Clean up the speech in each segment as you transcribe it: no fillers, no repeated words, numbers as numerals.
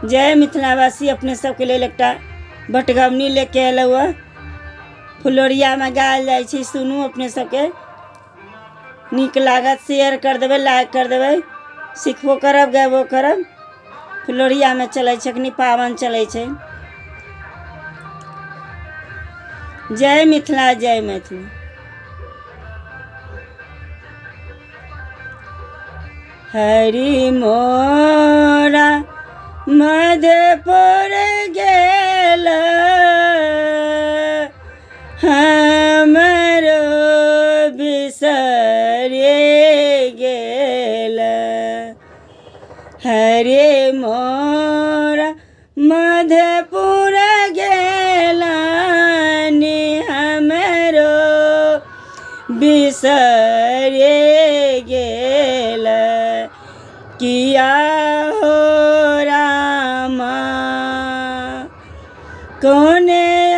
जय मिथिलावासी अपने सबके लेल एकटा बटगबनी लेके अयलहुँ हँ। फुलोरिया में गायल जाइ छै, सुनू अपने सबके नीक लागत। शेयर कर देबै, लाइक कर देबै, सिखबो करब, गेबो करब। फुलोरिया में चलै छै, अखनी पावन चलै छै। जय मिथिला, जय मैथिली। हरि मोरा मधुपुर गेल, हमरो बिसरे गेल। हरि मोरा मधुपुर गेल, हमरो बिसरे गेल। किया हो रामा कौन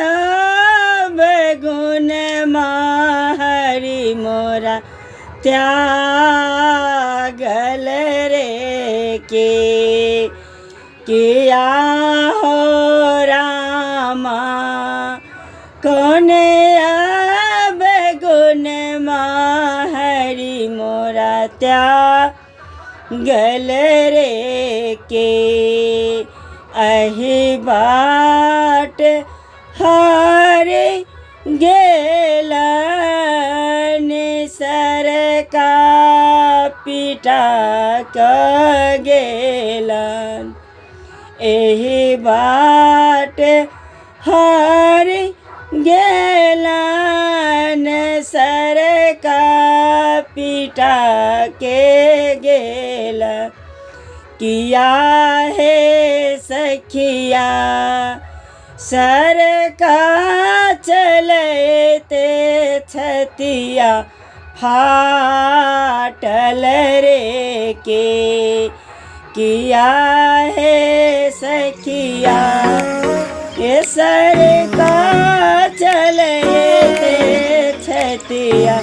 अब गुण हरि मोरा त्यागल रे के। किया हो रामा कौन अब गुण हरि मोरा त्यागल रे के। अहि बाट हरि गेलन, सरका पिटा क गेलन। एहि बाट हरि गेलन, सरका पिटा के गेल। किया हे सखिया सरका चलते छतिया फाटल रे के। किया हे सखिया ये सरका चलते छतिया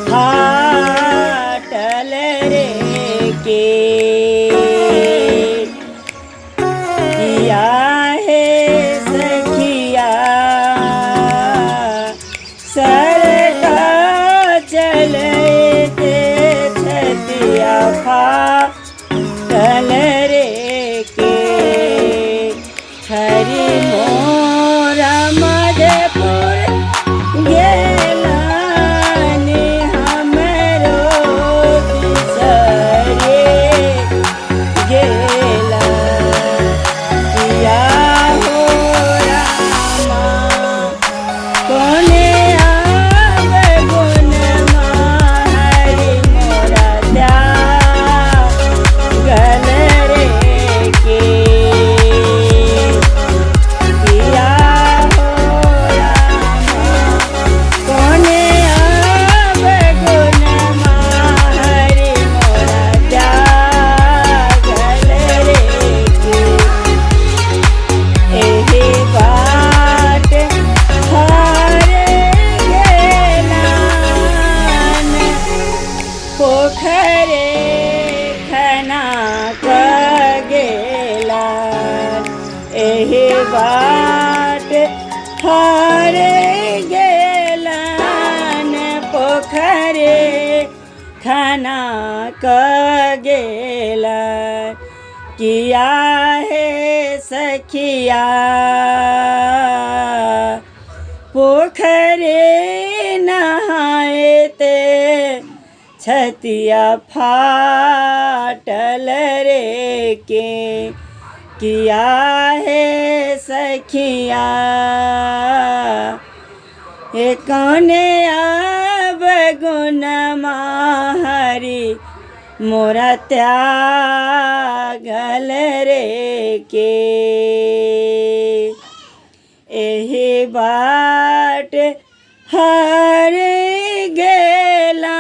फाटल रे के। किया हे सखिया सरका चलते छतिया फाटल रे के। हरि मोरा मधुपुर गेल, हमरो बिसरे गेल। किया हो रामा कौन अब गुण हरि मोरा त्यागल रे के। किया हो रामा कौन अब गुण हरि मोरा त्यागल रे के। एहि बाट हरि गेलन, पोखरे खना क गेलन। एहि बाट हरि गेलन, पोखरे खना क गेलन। किया हे सखिया पोखरे नहाते छतिया फाटल रे के। किया हे सखिया हे कौन अब गुण हरि मोरा त्यागल रे के। एहि बाट हरि गेलन,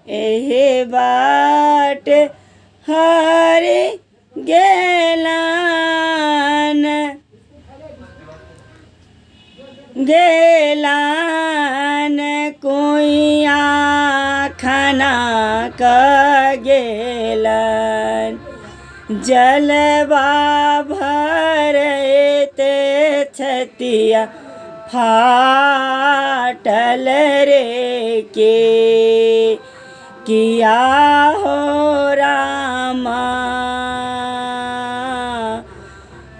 एहि बाट हरि गेलन। गेलन कुइया खना क गेलन। जलवा भरते छतिया फाटल रे के किया हो रामा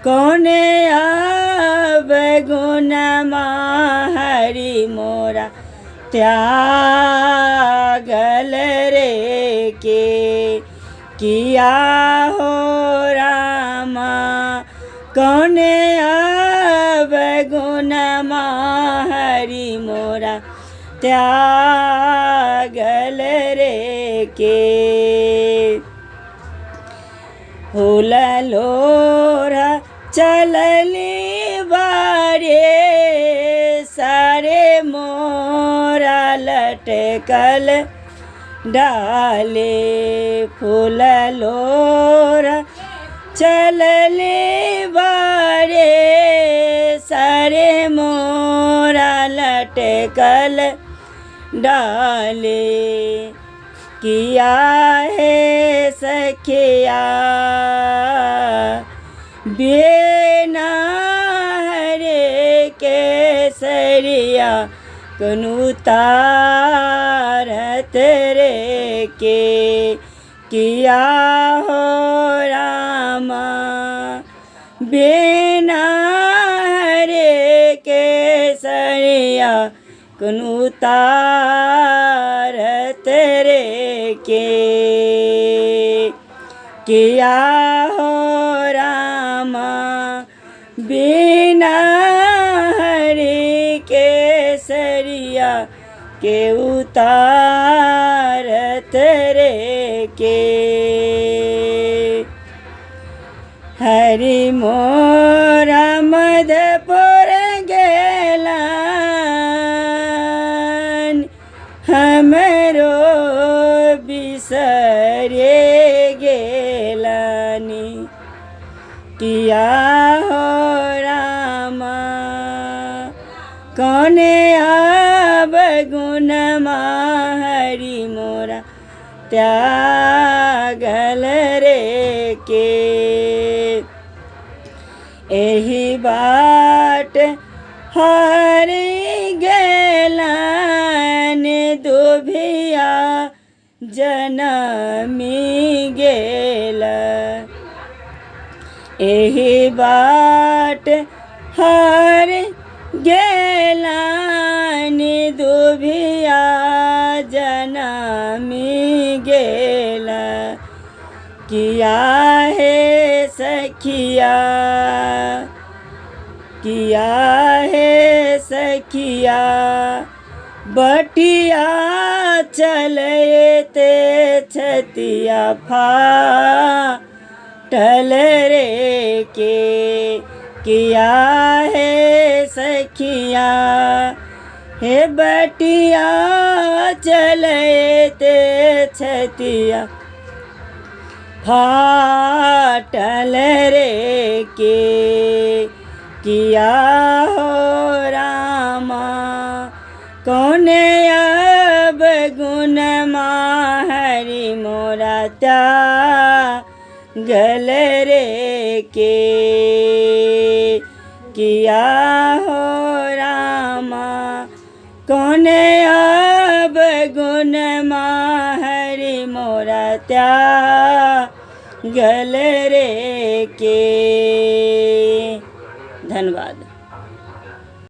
कौने अब गुनमा हरि मोरा त्यागल रे के किया हो रामा कौने अब गुनमा हरि मोरा त्यागल रे के फूल लोरा चलली बारे सारे मोरा लटकल डाले फूल लोरा चलले बारे सारे मोरा लटकल डाले किया है सखिया बिना हरे केसरिया कनु तारत रे के किया हो रामा बिना हरे केसरिया कनु तारत रे के किया हो रामा बिना हरे केसरिया के उतारत रे के हरि मोरा मधुपुर गेलन हमरो बिसरे गेलानी किया हो रामा कौने अब गुनमा हरि मोरा त्यागल रे के एही बाट हरि गेलन दुभिया जनमी गेला एही बाट हरि गेलन दुभिया जनमी गेला किया है सखिया किया है सखिया बटिया चलते छतिया फाटल रे के किया है सखिया हे बटिया चलते छतिया फाटल रे के किया हो रामा कौने अब गुनमा हरि मोरा त्यागल रे के किया हो रामा कौने अब गुनमा हरि मोरा त्यागल रे के धन्यवाद।